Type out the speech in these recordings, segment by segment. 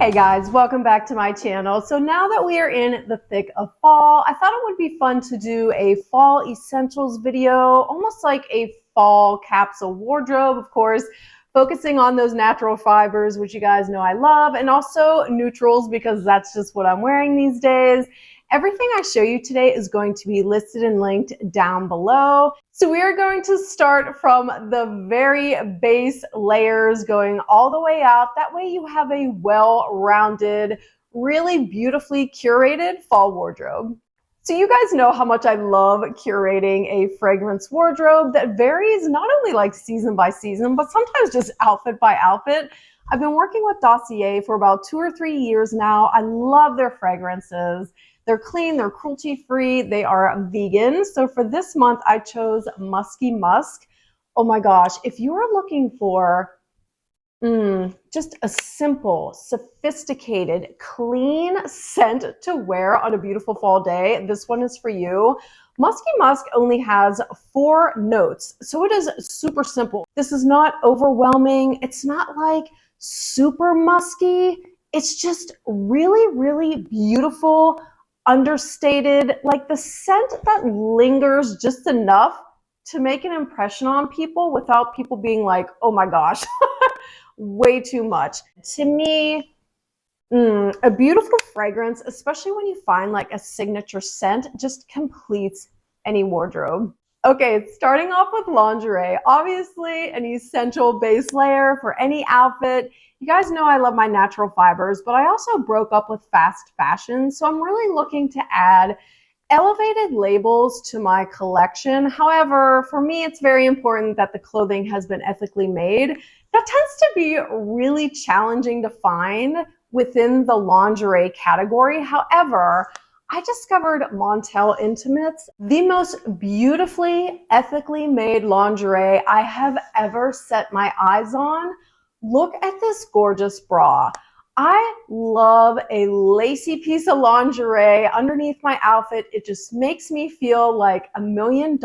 Hey guys, welcome back to my channel. So now that we are in the thick of fall, I thought it would be fun to do a fall essentials video, almost like a fall capsule wardrobe, of course, focusing on those natural fibers, which you guys know I love, and also neutrals because that's just what I'm wearing these days. Everything I show you today is going to be listed and linked down below. So we are going to start from the very base layers going all the way out. That way you have a well-rounded, really beautifully curated fall wardrobe. So you guys know how much I love curating a fragrance wardrobe that varies not only like season by season, but sometimes just outfit by outfit. I've been working with Dossier for about 2 or 3 years now. I love their fragrances. They're clean, they're cruelty-free, they are vegan. So for this month, I chose Musky Musk. Oh my gosh, if you are looking for just a simple, sophisticated, clean scent to wear on a beautiful fall day, this one is for you. Musky Musk only has 4 notes, so it is super simple. This is not overwhelming. It's not like super musky. It's just really, really beautiful, understated, like the scent that lingers just enough to make an impression on people without people being like, oh my gosh, way too much. To me, a beautiful fragrance, especially when you find like a signature scent, just completes any wardrobe. Okay, starting off with lingerie, obviously an essential base layer for any outfit. You guys know I love my natural fibers, but I also broke up with fast fashion, so I'm really looking to add elevated labels to my collection. However, for me, it's very important that the clothing has been ethically made. That tends to be really challenging to find within the lingerie category. However, I discovered Montel Intimates, the most beautifully ethically made lingerie I have ever set my eyes on. Look at this gorgeous bra. I love a lacy piece of lingerie underneath my outfit. It just makes me feel like $1 million.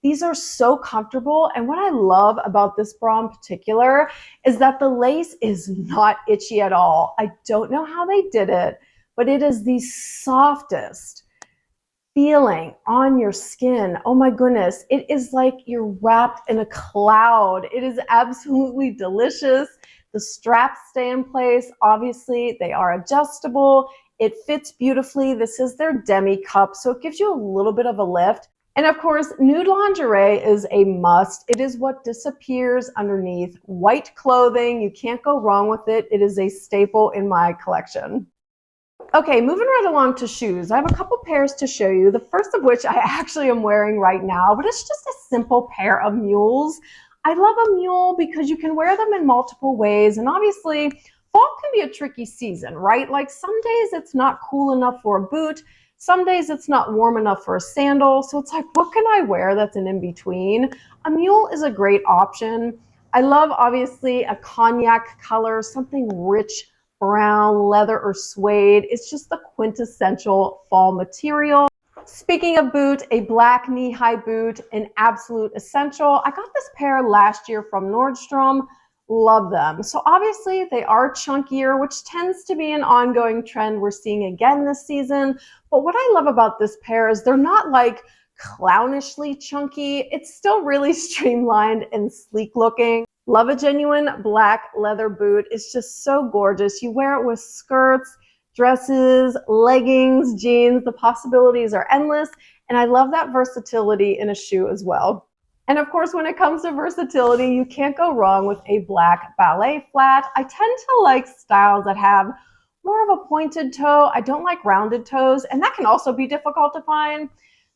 These are so comfortable. And what I love about this bra in particular is that the lace is not itchy at all. I don't know how they did it, but it is the softest feeling on your skin. Oh my goodness. It is like you're wrapped in a cloud. It is absolutely delicious. The straps stay in place. Obviously, they are adjustable. It fits beautifully. This is their demi cup, so it gives you a little bit of a lift. And of course, nude lingerie is a must. It is what disappears underneath white clothing. You can't go wrong with it. It is a staple in my collection. Okay, moving right along to shoes. I have a couple pairs to show you. The first of which I actually am wearing right now, but it's just a simple pair of mules. I love a mule because you can wear them in multiple ways, and obviously fall can be a tricky season, right? Like some days it's not cool enough for a boot, some days it's not warm enough for a sandal, so it's like, what can I wear that's an in-between? A mule is a great option. I love obviously a cognac color, something rich, brown, leather, or suede. It's just the quintessential fall material. Speaking of boot, a black knee-high boot, an absolute essential. I got this pair last year from Nordstrom. Love them. So obviously they are chunkier, which tends to be an ongoing trend we're seeing again this season. But what I love about this pair is they're not like clownishly chunky. It's still really streamlined and sleek looking. Love a genuine black leather boot. It's just so gorgeous. You wear it with skirts, dresses, leggings, jeans. The possibilities are endless. And I love that versatility in a shoe as well. And of course, when it comes to versatility, you can't go wrong with a black ballet flat. I tend to like styles that have more of a pointed toe. I don't like rounded toes, and that can also be difficult to find.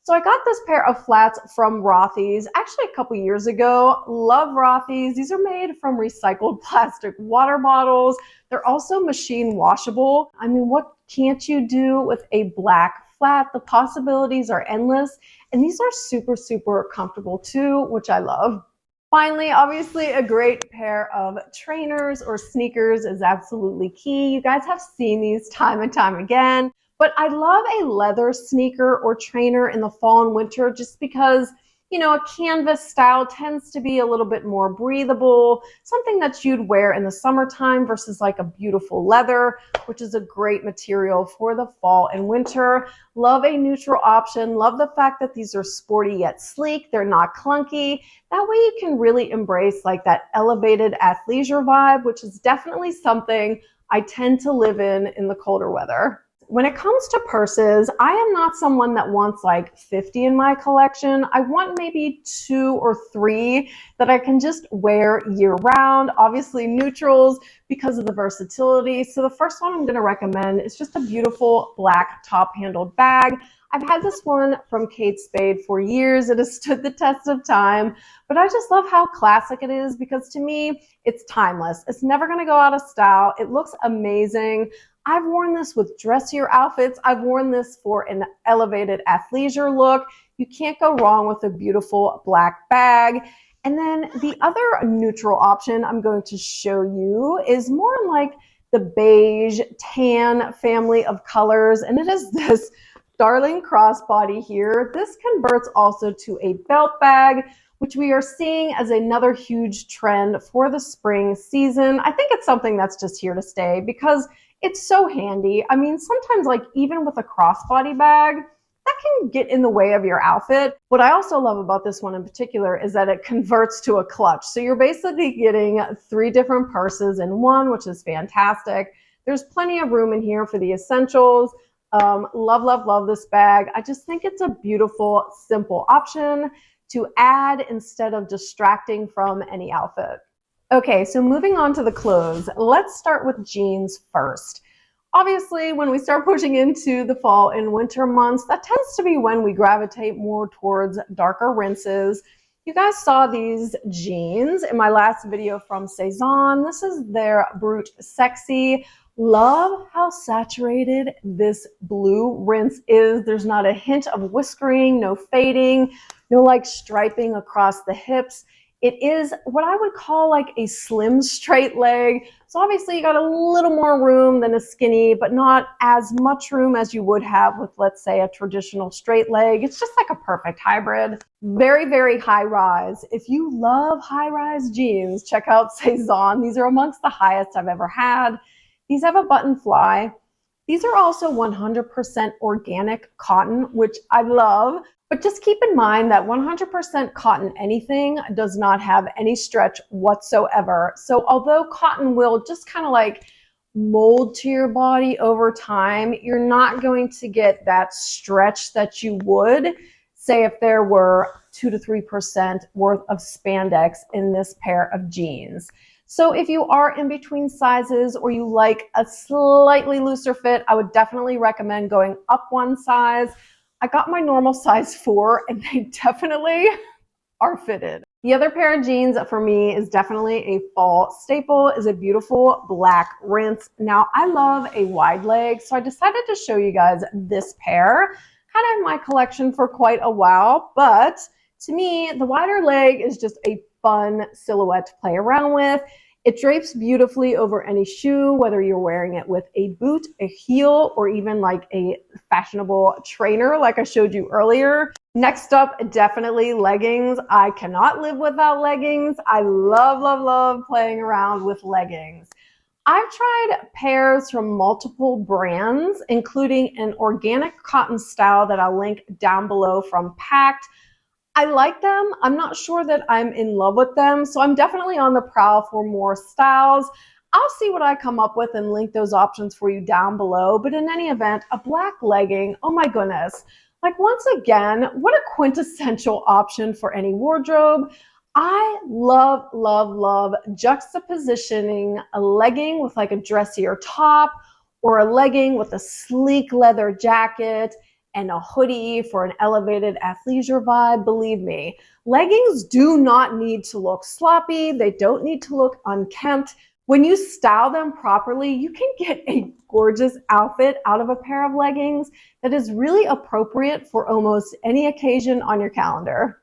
So I got this pair of flats from Rothy's actually a couple years ago. Love Rothy's. These are made from recycled plastic water bottles. They're also machine washable. I mean, what can't you do with a black flat? The possibilities are endless. And these are super, super comfortable too, which I love. Finally, obviously a great pair of trainers or sneakers is absolutely key. You guys have seen these time and time again. But I love a leather sneaker or trainer in the fall and winter just because You know, a canvas style tends to be a little bit more breathable, something that you'd wear in the summertime versus like a beautiful leather, which is a great material for the fall and winter. Love a neutral option. Love the fact that these are sporty yet sleek. They're not clunky. That way you can really embrace like that elevated athleisure vibe, which is definitely something I tend to live in the colder weather. When it comes to purses, I am not someone that wants like 50 in my collection. I want maybe 2 or 3 that I can just wear year round. Obviously neutrals because of the versatility. So the first one I'm going to recommend is just a beautiful black top-handled bag. I've had this one from Kate Spade for years. It has stood the test of time, but I just love how classic it is because to me, it's timeless. It's never going to go out of style. It looks amazing. I've worn this with dressier outfits. I've worn this for an elevated athleisure look. You can't go wrong with a beautiful black bag. And then the other neutral option I'm going to show you is more like the beige tan family of colors. And it is this darling crossbody here. This converts also to a belt bag, which we are seeing as another huge trend for the spring season. I think it's something that's just here to stay because it's so handy. I mean, sometimes like even with a crossbody bag, that can get in the way of your outfit. What I also love about this one in particular is that it converts to a clutch. So you're basically getting 3 different purses in one, which is fantastic. There's plenty of room in here for the essentials. Love, love, love this bag. I just think it's a beautiful, simple option to add instead of distracting from any outfit. Okay, so moving on to the clothes, let's start with jeans first. Obviously, when we start pushing into the fall and winter months, that tends to be when we gravitate more towards darker rinses. You guys saw these jeans in my last video from Saison. This is their Brute Sexy. Love how saturated this blue rinse is. There's not a hint of whiskering, no fading, no like striping across the hips. It is what I would call like a slim straight leg. So obviously you got a little more room than a skinny, but not as much room as you would have with, let's say, a traditional straight leg. It's just like a perfect hybrid. Very, very high rise. If you love high rise jeans, check out Saison. These are amongst the highest I've ever had. These have a button fly. These are also 100% organic cotton, which I love. But just keep in mind that 100% cotton anything does not have any stretch whatsoever. So although cotton will just kind of like mold to your body over time, you're not going to get that stretch that you would, say, if there were 2 to 3% worth of spandex in this pair of jeans. So if you are in between sizes or you like a slightly looser fit, I would definitely recommend going up one size. I got my normal size 4 and they definitely are fitted. The other pair of jeans for me is definitely a fall staple, is a beautiful black rinse. Now I love a wide leg, so I decided to show you guys this pair. Had it in my collection for quite a while, but to me, the wider leg is just a fun silhouette to play around with. It drapes beautifully over any shoe, whether you're wearing it with a boot, a heel, or even like a fashionable trainer like I showed you earlier. Next up, definitely leggings. I cannot live without leggings. I love, love, love playing around with leggings. I've tried pairs from multiple brands, including an organic cotton style that I'll link down below from Packed. I like them. I'm not sure that I'm in love with them, so I'm definitely on the prowl for more styles. I'll see what I come up with and link those options for you down below. But in any event, a black legging, oh my goodness. Like once again, what a quintessential option for any wardrobe. I love, love, love juxtapositioning a legging with like a dressier top or a legging with a sleek leather jacket and a hoodie for an elevated athleisure vibe. Believe me, leggings do not need to look sloppy. They don't need to look unkempt. When you style them properly, you can get a gorgeous outfit out of a pair of leggings that is really appropriate for almost any occasion on your calendar.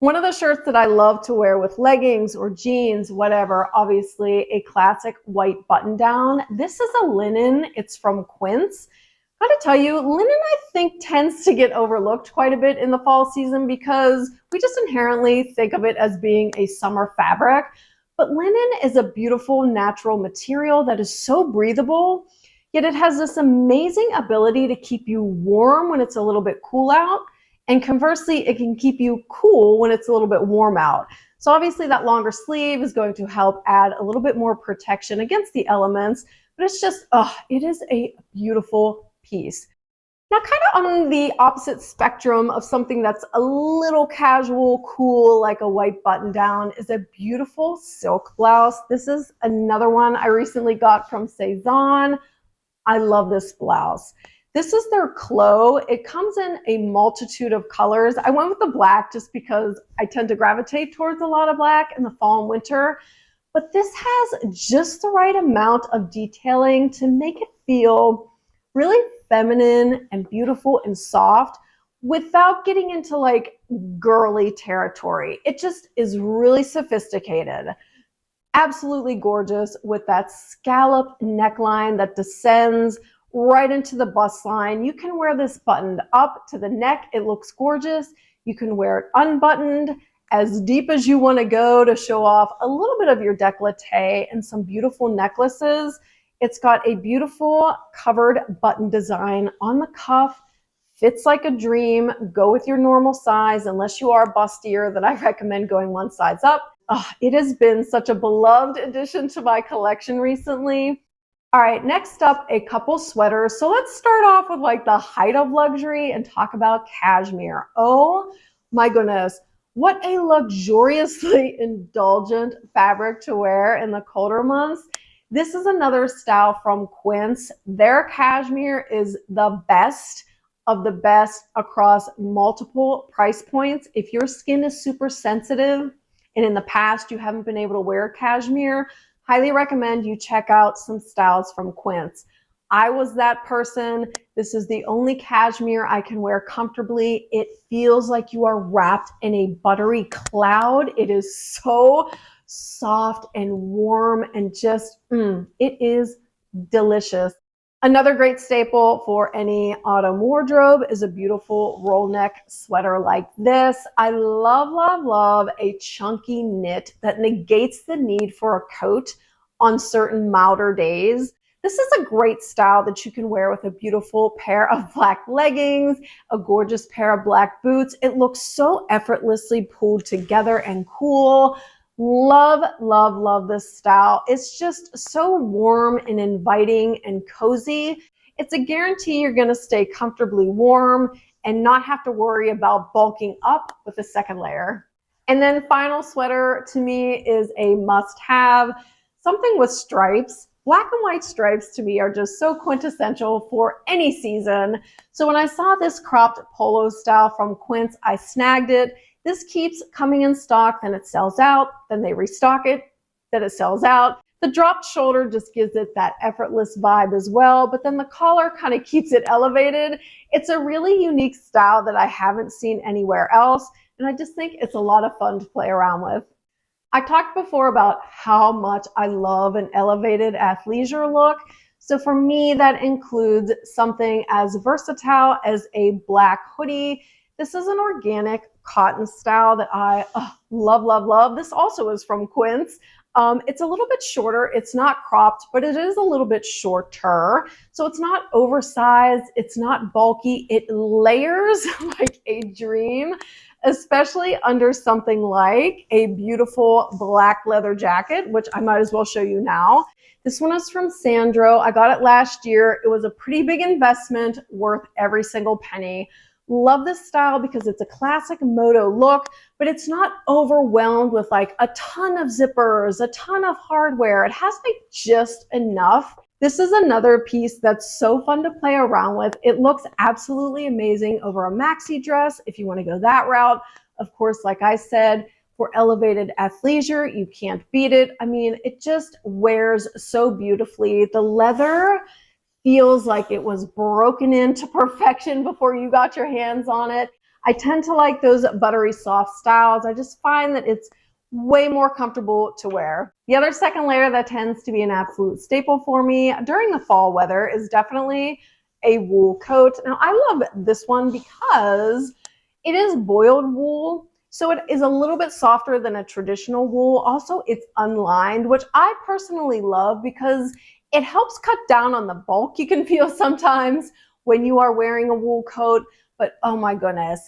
One of the shirts that I love to wear with leggings or jeans, whatever, obviously a classic white button down. This is a linen, it's from Quince. Gotta tell you, linen I think tends to get overlooked quite a bit in the fall season because we just inherently think of it as being a summer fabric. But linen is a beautiful natural material that is so breathable, yet it has this amazing ability to keep you warm when it's a little bit cool out. And conversely, it can keep you cool when it's a little bit warm out. So obviously that longer sleeve is going to help add a little bit more protection against the elements, but it's just, it is a beautiful piece. Now, kind of on the opposite spectrum of something that's a little casual, cool, like a white button down, is a beautiful silk blouse. This is another one I recently got from Cezanne. I love this blouse. This is their clo. It comes in a multitude of colors. I went with the black just because I tend to gravitate towards a lot of black in the fall and winter. But this has just the right amount of detailing to make it feel really feminine and beautiful and soft without getting into like girly territory. It just is really sophisticated. Absolutely gorgeous with that scallop neckline that descends right into the bust line. You can wear this buttoned up to the neck. It looks gorgeous. You can wear it unbuttoned as deep as you want to go to show off a little bit of your décolleté and some beautiful necklaces. It's got a beautiful covered button design on the cuff. Fits like a dream. Go with your normal size unless you are bustier, then I recommend going one size up. It has been such a beloved addition to my collection recently. All right, next up, a couple sweaters. So let's start off with like the height of luxury and talk about cashmere. Oh my goodness, what a luxuriously indulgent fabric to wear in the colder months. This is another style from Quince. Their cashmere is the best of the best across multiple price points. If your skin is super sensitive and in the past you haven't been able to wear cashmere, highly recommend you check out some styles from Quince. I was that person. This is the only cashmere I can wear comfortably. It feels like you are wrapped in a buttery cloud. It is so soft and warm and just, it is delicious. Another great staple for any autumn wardrobe is a beautiful roll neck sweater like this. I love, love, love a chunky knit that negates the need for a coat on certain milder days. This is a great style that you can wear with a beautiful pair of black leggings, a gorgeous pair of black boots. It looks so effortlessly pulled together and cool. Love, love, love this style. It's just so warm and inviting and cozy. It's a guarantee you're going to stay comfortably warm and not have to worry about bulking up with a second layer. And then final sweater to me is a must-have, something with stripes. Black and white stripes to me are just so quintessential for any season. So when I saw this cropped polo style from Quince, I snagged it. This keeps coming in stock, then it sells out, then they restock it, then it sells out. The dropped shoulder just gives it that effortless vibe as well, but then the collar kind of keeps it elevated. It's a really unique style that I haven't seen anywhere else, and I just think it's a lot of fun to play around with. I talked before about how much I love an elevated athleisure look. So for me, that includes something as versatile as a black hoodie. This is an organic cotton style that I love, love, love. This also is from Quince. It's a little bit shorter. It's not cropped, but it is a little bit shorter. So it's not oversized. It's not bulky. It layers like a dream, especially under something like a beautiful black leather jacket, which I might as well show you now. This one is from Sandro. I got it last year. It was a pretty big investment, worth every single penny. Love this style because it's a classic moto look, but it's not overwhelmed with like a ton of zippers, a ton of hardware. It has like just enough. This is another piece that's so fun to play around with. It looks absolutely amazing over a maxi dress if you want to go that route. Of course, like I said, for elevated athleisure, you can't beat it. I mean, it just wears so beautifully. The leather feels like it was broken into perfection before you got your hands on it. I tend to like those buttery soft styles. I just find that it's way more comfortable to wear. The other second layer that tends to be an absolute staple for me during the fall weather is definitely a wool coat. Now I love this one because it is boiled wool, so it is a little bit softer than a traditional wool. Also, it's unlined, which I personally love because it helps cut down on the bulk you can feel sometimes when you are wearing a wool coat. But oh my goodness,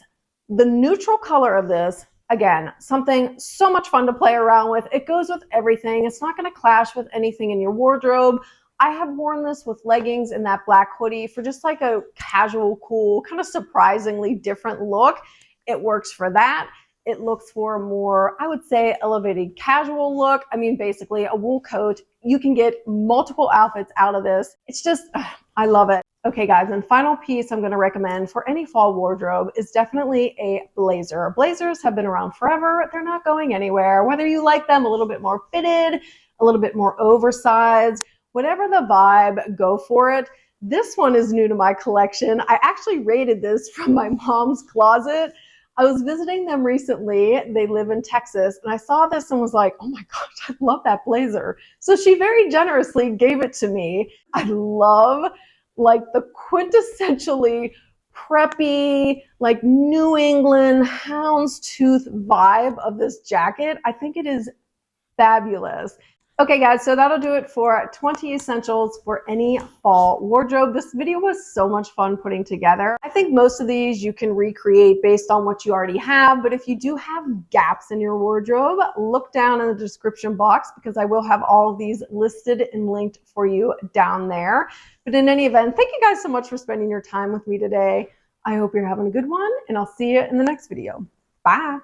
the neutral color of this, again, something so much fun to play around with. It goes with everything. It's not going to clash with anything in your wardrobe. I have worn this with leggings and that black hoodie for just like a casual, cool, kind of surprisingly different look. It works for that. It looks for a more, I would say, elevated casual look. I mean, basically a wool coat. You can get multiple outfits out of this. It's just, I love it. Okay guys, and final piece I'm going to recommend for any fall wardrobe is definitely a blazer. Blazers have been around forever. They're not going anywhere. Whether you like them a little bit more fitted, a little bit more oversized, whatever the vibe, go for it. This one is new to my collection. I actually raided this from my mom's closet. I was visiting them recently. They live in Texas, and I saw this and was like, oh my gosh, I love that blazer. So she very generously gave it to me. I love like the quintessentially preppy, like New England houndstooth vibe of this jacket. I think it is fabulous. Okay guys, so that'll do it for 20 essentials for any fall wardrobe. This video was so much fun putting together. I think most of these you can recreate based on what you already have, but if you do have gaps in your wardrobe, look down in the description box because I will have all of these listed and linked for you down there. But in any event, thank you guys so much for spending your time with me today. I hope you're having a good one, and I'll see you in the next video. Bye.